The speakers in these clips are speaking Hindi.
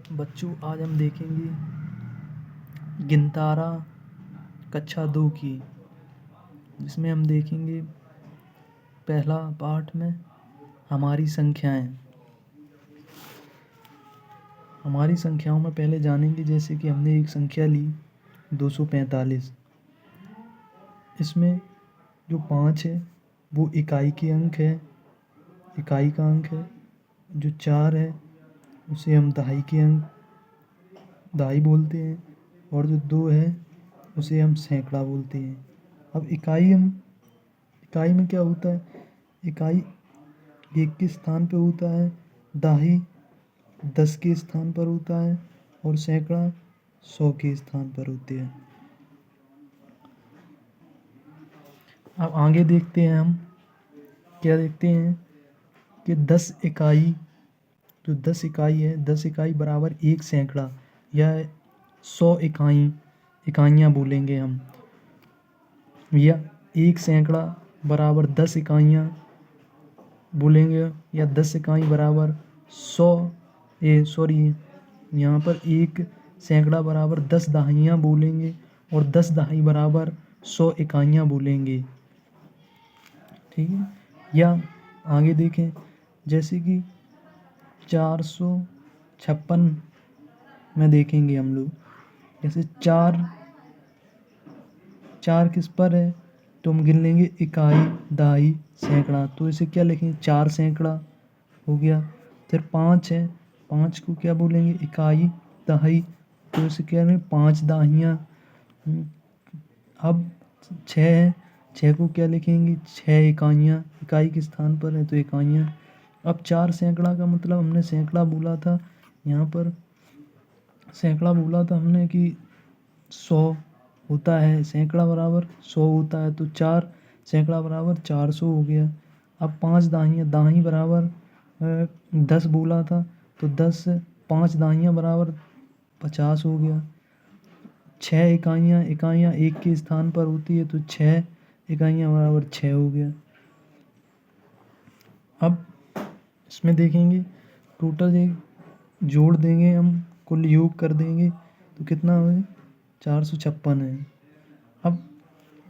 बच्चों, आज हम देखेंगे गिनतारा कक्षा 2 की, जिसमें हम देखेंगे पहला पाठ में हमारी संख्याएं। हमारी संख्याओं में पहले जानेंगे, जैसे कि हमने एक संख्या ली 245। इसमें जो 5 है वो इकाई के अंक है, इकाई का अंक है। जो 4 है उसे हम दहाई के अंक दहाई बोलते हैं, और जो 2 है उसे हम सैकड़ा बोलते हैं। अब इकाई में क्या होता है? इकाई 1 के स्थान पे होता है, दहाई 10 के स्थान पर होता है, और सैकड़ा 100 के स्थान पर होते हैं। अब आगे देखते हैं, हम क्या देखते हैं कि 10 इकाई, जो 10 इकाई है, 10 इकाई बराबर 1 सैकड़ा या 100 इकाइयाँ बोलेंगे हम, या 1 सैकड़ा बराबर 10 इकाइयाँ बोलेंगे, या 10 इकाई बराबर 100 यहाँ पर 1 सैकड़ा बराबर 10 दहाइयाँ बोलेंगे, और 10 दहाई बराबर 100 इकाइयाँ बोलेंगे। ठीक है। या आगे देखें, जैसे कि 456 में देखेंगे हम लोग, जैसे 4 किस पर है, तो हम गिन लेंगे इकाई, दहाई, सैकड़ा, तो इसे क्या लिखेंगे? 4 सैकड़ा हो गया। फिर 5 है, 5 को क्या बोलेंगे? इकाई, दहाई, तो इसे क्या लेंगे? 5 दहाइयाँ। अब 6 है, 6 को क्या लिखेंगे? 6 इकाइयाँ, इकाई के स्थान पर है तो इकाइयाँ। अब 4 सैकड़ा का मतलब, हमने सैकड़ा बोला था, यहाँ पर सैकड़ा बोला था हमने कि 100 होता है, सैकड़ा बराबर 100 होता है, तो 4 सैकड़ा बराबर 400 हो गया। अब 5 दहाइयाँ, दहाई बराबर 10 बोला था, तो 10 5 दहाइयाँ बराबर 50 हो गया। 6 इकाइयाँ 1 के स्थान पर होती है, तो 6 इकाइयाँ बराबर 6 हो गया। अब इसमें देखेंगे टोटल, एक जोड़ देंगे हम, कुल योग कर देंगे तो कितना है? 456 है। अब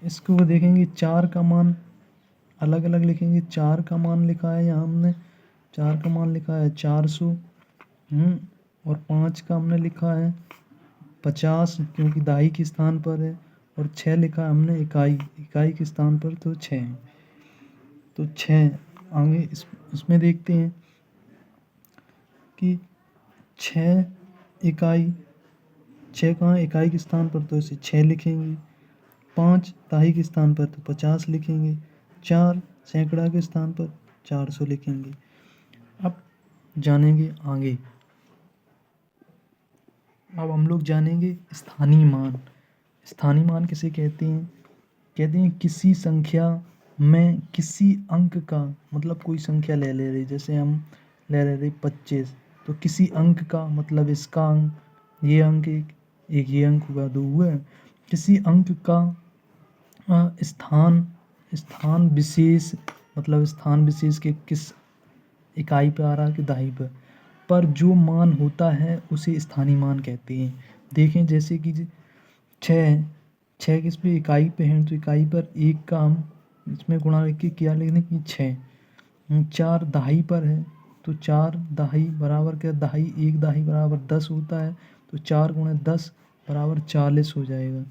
इसको देखेंगे, 4 का मान अलग अलग लिखेंगे। 4 का मान लिखा है यहाँ हमने, 4 का मान लिखा है 400, और 5 का हमने लिखा है 50, क्योंकि दहाई के स्थान पर है, और 6 लिखा है हमने इकाई के स्थान पर, तो 6। तो 6 आगे इसमें देखते हैं कि 6 इकाई, 6 कहाँ? इकाई के स्थान पर, तो इसे 6 लिखेंगे। 5 दहाई के स्थान पर, तो 50 लिखेंगे। 4 सैकड़ा के स्थान पर 400 लिखेंगे। अब जानेंगे आगे, अब हम लोग जानेंगे स्थानीय मान। स्थानीय मान किसे कहते हैं? कहते हैं किसी संख्या में किसी अंक का, मतलब कोई संख्या ले रहे, जैसे हम ले रहे 25, तो किसी अंक का मतलब इसका अंक, ये अंक एक ये अंक हुआ, 2 हुआ। किसी अंक का स्थान विशेष, मतलब स्थान विशेष के किस इकाई पे आ रहा है कि दहाई पर जो मान होता है उसे स्थानीय मान कहते हैं। देखें, जैसे कि 6 किस पे? इकाई पे है, तो इकाई पर 1 का हम इसमें गुणा करके क्या लिखने की? 6। 4 दहाई पर है, तो 4 दहाई बराबर क्या? दहाई, 1 दहाई बराबर 10 होता है, तो 4 गुणे 10 बराबर 40 हो जाएगा।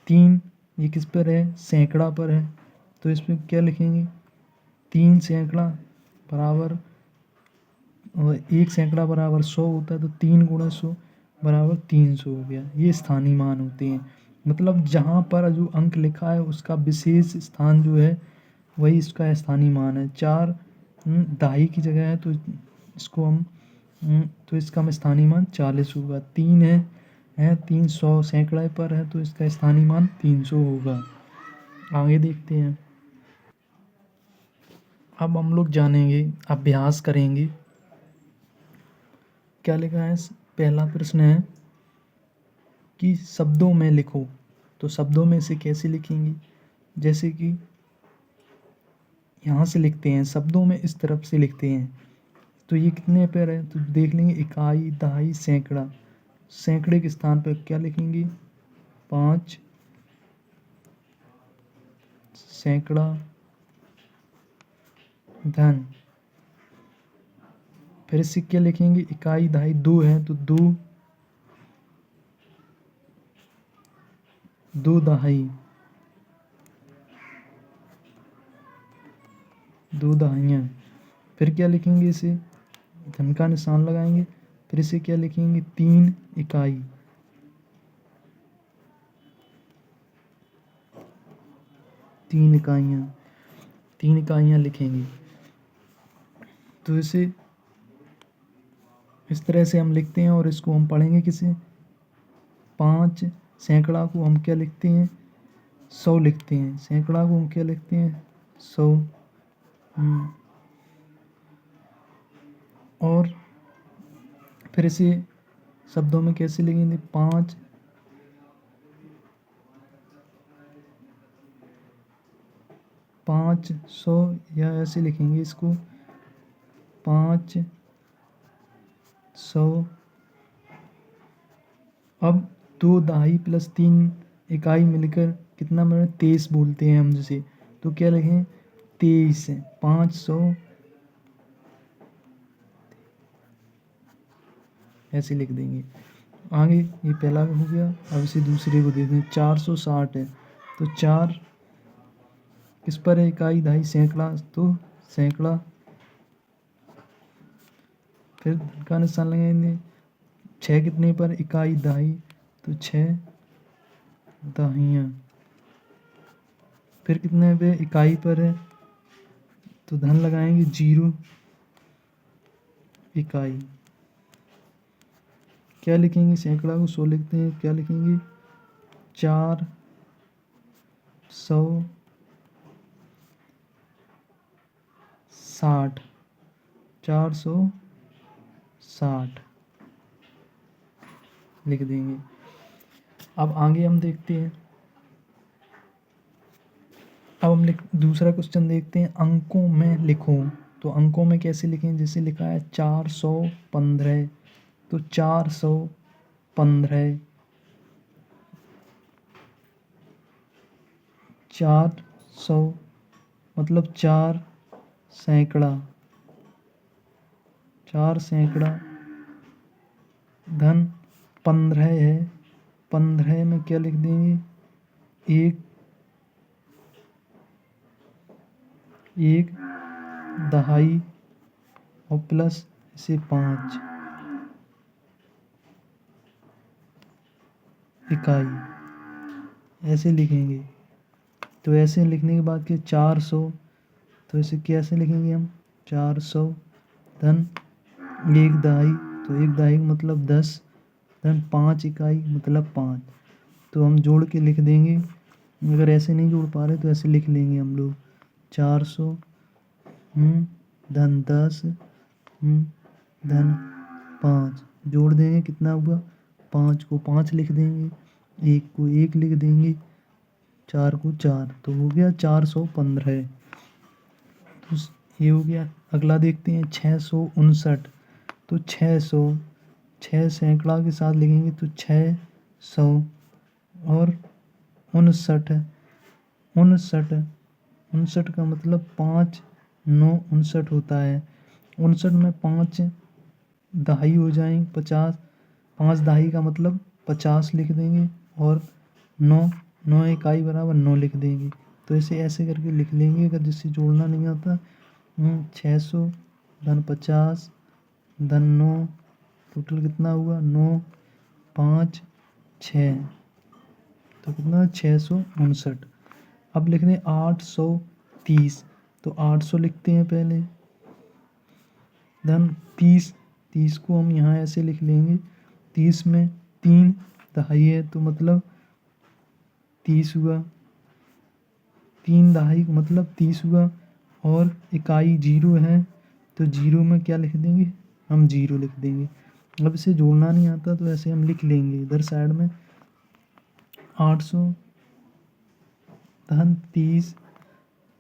3 ये किस पर है? सैकड़ा पर है, तो इसमें क्या लिखेंगे? 3 सैकड़ा बराबर, और 1 सैकड़ा बराबर 100 होता है, तो 3 गुणे 100 बराबर 300 हो गया। ये स्थानीय मान होते हैं, मतलब जहाँ पर जो अंक लिखा है उसका विशेष स्थान जो है वही इसका स्थानीय मान है। 4 दहाई की जगह है, तो इसको हम तो इसका स्थानीय मान 40 होगा। 3 है 300 सैकड़े पर है, तो इसका स्थानीय मान 300 होगा। आगे देखते हैं, अब हम लोग जानेंगे, अभ्यास करेंगे। क्या लिखा है? पहला प्रश्न है कि शब्दों में लिखो, तो शब्दों में इसे कैसे लिखेंगे? जैसे कि यहाँ से लिखते हैं, शब्दों में इस तरफ से लिखते हैं, तो ये कितने पर है, तो देख लेंगे इकाई, दहाई, सैकड़ा। सैकड़े के स्थान पर क्या लिखेंगे, 5, सैकड़ा, धन। फिर इससे क्या लिखेंगे, इकाई दहाई 2 है तो 2, 2 दहाई, 2 दहाइयाँ। फिर क्या लिखेंगे, इसे धन का निशान लगाएंगे। फिर इसे क्या लिखेंगे, 3 इकाई, 3 इकाइयाँ, 3 इकाइयाँ लिखेंगे। तो इसे इस तरह से हम लिखते हैं और इसको हम पढ़ेंगे किसे, 5 सैकड़ा को हम क्या लिखते हैं, 100 लिखते हैं। सैकड़ा को हम क्या लिखते हैं, 100। और फिर इसे शब्दों में कैसे लिखेंगे, 5 500, या ऐसे लिखेंगे इसको, 500। अब 2 दहाई प्लस 3 इकाई मिलकर कितना मिला, 23 बोलते हैं हम जिसे। तो क्या लिखें, 23, 500, ऐसे लिख देंगे। आगे ये पहला हो गया। अब इसे दूसरे को देखें, 460 है तो 4 किस पर है, इकाई, दहाई, सैकड़ा, तो सैकड़ा। फिर धन का निशान लगाएंगे। 6 कितने पर, इकाई, दहाई, तो 6 दहाइयाँ। फिर कितने पे, इकाई पर है तो धन लगाएंगे, 0 इकाई। क्या लिखेंगे, सैकड़ा को 100 लिखते हैं, क्या लिखेंगे, 460, 460 लिख देंगे। अब आगे हम देखते हैं। अब हम दूसरा क्वेश्चन देखते हैं, अंकों में लिखो। तो अंकों में कैसे लिखें, जैसे लिखा है 415, तो 415, 400 मतलब 4 सैकड़ा, 4 सैकड़ा, धन 15 है, 15 में क्या लिख देंगे, एक दहाई और प्लस इसे 5 इकाई, ऐसे लिखेंगे। तो ऐसे लिखने के बाद के 400, तो इसे कैसे लिखेंगे हम, 400, धन 1 दहाई, तो 1 दहाई मतलब 10, धन 5 इकाई मतलब 5। तो हम जोड़ के लिख देंगे। अगर ऐसे नहीं जोड़ पा रहे तो ऐसे लिख लेंगे हम लोग, 400 धन 10 धन 5, जोड़ देंगे कितना हुआ, 5 को 5 लिख देंगे, 1 को 1 लिख देंगे, 4 को 4, तो हो गया 415। तो ये हो गया। अगला देखते हैं 659, तो 600, 6 सैकड़ा के साथ लिखेंगे तो 600 और 59, 59 का मतलब 5 9 59 होता है। 59 में 5 दहाई हो जाएंगे, 50, 5 दहाई का मतलब 50 लिख देंगे और 9 इकाई बराबर 9 लिख देंगे। तो इसे ऐसे करके लिख लेंगे। अगर जिससे जोड़ना नहीं आता, 600 धन 50 धन 9, टोटल कितना हुआ, 9 5 6, तो कितना 659। अब लिख दें 830, तो 800 लिखते हैं पहले, धन 30 को हम यहाँ ऐसे लिख लेंगे। 30 में 3 दहाई है तो मतलब 30 हुआ, 3 दहाई मतलब 30 हुआ, और इकाई 0 है तो 0 में क्या लिख देंगे, हम 0 लिख देंगे। अब इसे जोड़ना नहीं आता तो ऐसे हम लिख लेंगे इधर साइड में, 800 धन 30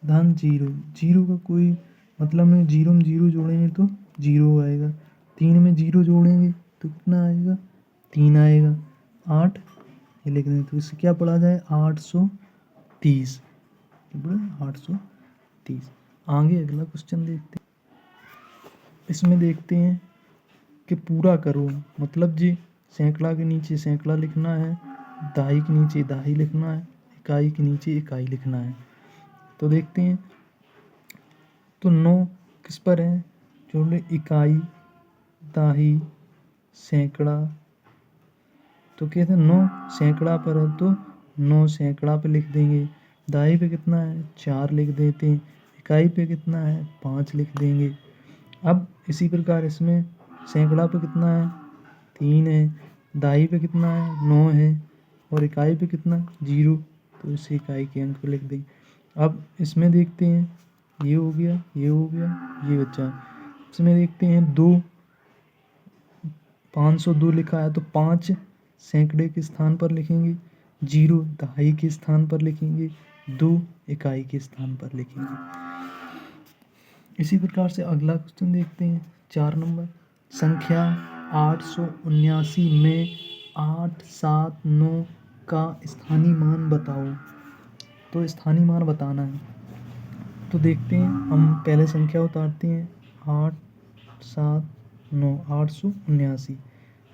धन 0, 0 का कोई मतलब नहीं, 0 में 0 जोड़ेंगे तो 0 आएगा। 3 में 0 जोड़ेंगे तो कितना आएगा, 3 आएगा। 8 ये लिख दें तो इससे क्या पढ़ा जाए, 830, 830। आगे अगला क्वेश्चन देखते हैं। इसमें देखते हैं कि पूरा करो, मतलब जी सैकड़ा के नीचे सैकड़ा लिखना है, दहाई के नीचे दहाई लिखना है, इकाई के नीचे इकाई लिखना है। तो देखते हैं, तो 9 किस पर है, जोड़ ले, इकाई, दहाई, सैकड़ा। तो कहते हैं 9 सैकड़ा पर है तो 9 सैकड़ा पे लिख देंगे। दहाई पे कितना है, 4 लिख देते हैं। इकाई पे कितना है, 5 लिख देंगे। अब इसी प्रकार इसमें सैकड़ा पे कितना है, 3 है। दहाई पे कितना है, 9 है। और इकाई पे कितना, 0, तो इस इकाई के अंक को लिख देंगे। अब इसमें देखते हैं, ये हो गया, ये हो गया, ये बचा। इसमें देखते हैं 2, 502 लिखा है तो 5 सैकड़े के स्थान पर लिखेंगे, 0 दहाई के स्थान पर लिखेंगे, 2 इकाई के स्थान पर लिखेंगे। इसी प्रकार से अगला क्वेश्चन देखते हैं, 4 नंबर। संख्या 879 में 879 का स्थानीय मान बताओ। तो स्थानीय मान बताना है, तो देखते हैं, हम पहले संख्या उतारते हैं, 879, 879।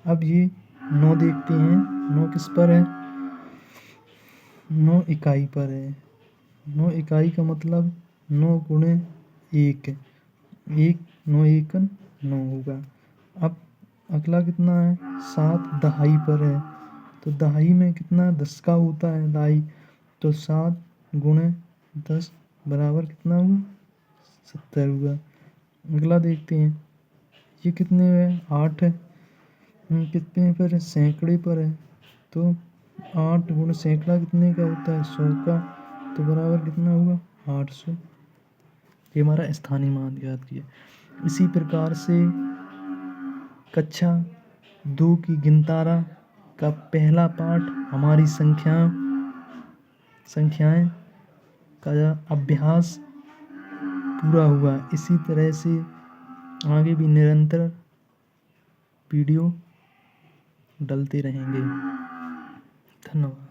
अब ये 9 देखते हैं, 9 किस पर है, 9 इकाई पर है। 9 इकाई का मतलब 9 गुणे 1, 9 1 9 होगा। अब अगला कितना है, 7 दहाई पर है, तो दहाई में कितना 10 का होता है दहाई, तो 7 गुणे 10 बराबर कितना हुआ, 70 हुआ। अगला देखते हैं, ये कितने है, 8 है, कितने पर है, सैकड़े पर है, तो 8 गुणे सैकड़ा कितने का होता है, 100 का, तो बराबर कितना हुआ, 800। ये हमारा स्थानीय मान याद किया। इसी प्रकार से कक्षा 2 की गिनतारा का पहला पाठ हमारी संख्याएं का अभ्यास पूरा हुआ। इसी तरह से आगे भी निरंतर वीडियो डलते रहेंगे। धन्यवाद।